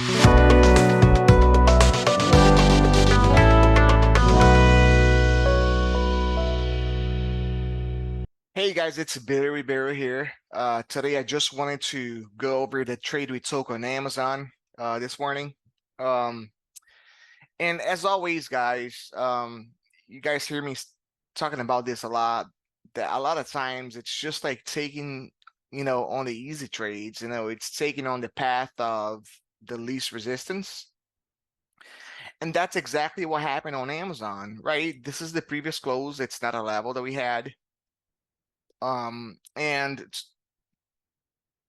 Hey guys, it's Barry here. Today I just wanted to go over the trade we took on Amazon this morning. Um, and as always, guys, you guys hear me talking about this a lot. That a lot of times it's just like taking, on the easy trades, it's taking on the path of the least resistance. And that's exactly what happened on Amazon, right? This is the previous close. It's not a level that we had. And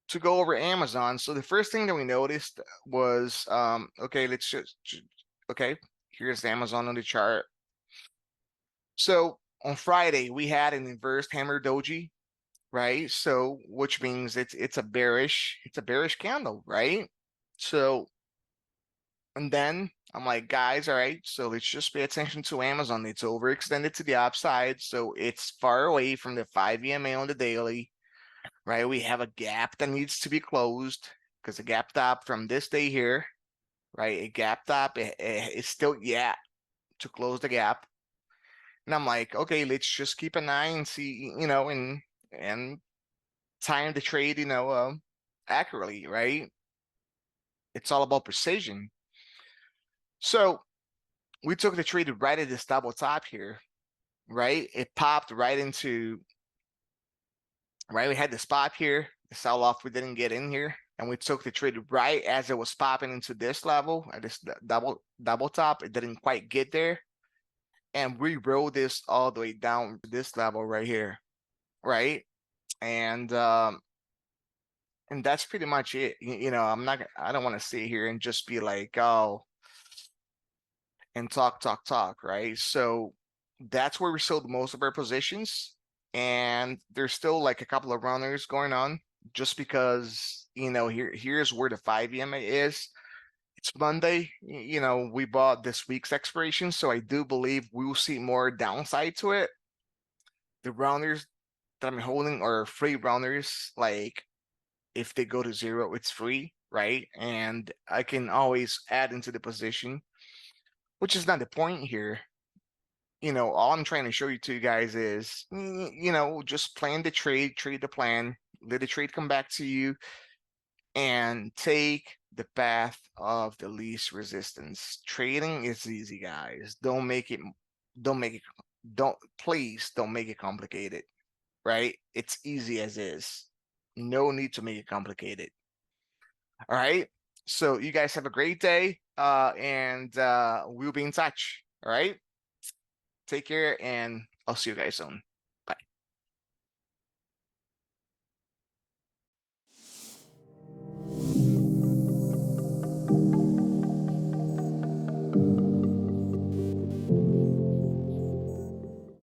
to go over Amazon. So the first thing that we noticed was, okay, okay, here's Amazon on the chart. So on Friday, we had an inverse hammer doji, right? So which means it's a bearish candle, right? So, and then I'm like, guys, all right, so let's just pay attention to Amazon. It's overextended to the upside, so it's far away from the 5 EMA on the daily, right? We have a gap that needs to be closed because the gap top from this day here, right? A gap top, it's still, yeah, to close the gap. And I'm like, okay, let's just keep an eye and see, and time the trade, accurately, right? It's all about precision. So we took the trade right at this double top here, right? It popped right into, right? We had the spot here, the sell off, we didn't get in here. And we took the trade right as it was popping into this level at this double top. It didn't quite get there. And we rolled this all the way down to this level right here, right? And that's pretty much it. I don't want to sit here and just be like, oh, and talk, right? So that's where we sold most of our positions. And there's still like a couple of runners going on just because, here's where the 5 EMA is. It's Monday, we bought this week's expiration, so I do believe we will see more downside to it. The rounders that I'm holding are free rounders, like if they go to zero, it's free, right? And I can always add into the position, which is not the point here. All I'm trying to show you to you guys is, just plan the trade, trade the plan, let the trade come back to you, and take the path of the least resistance. Trading is easy, guys. Don't make it, please don't make it complicated, right? It's easy as is. No need to make it complicated. All right. So you guys have a great day, and we'll be in touch. All right. Take care, and I'll see you guys soon.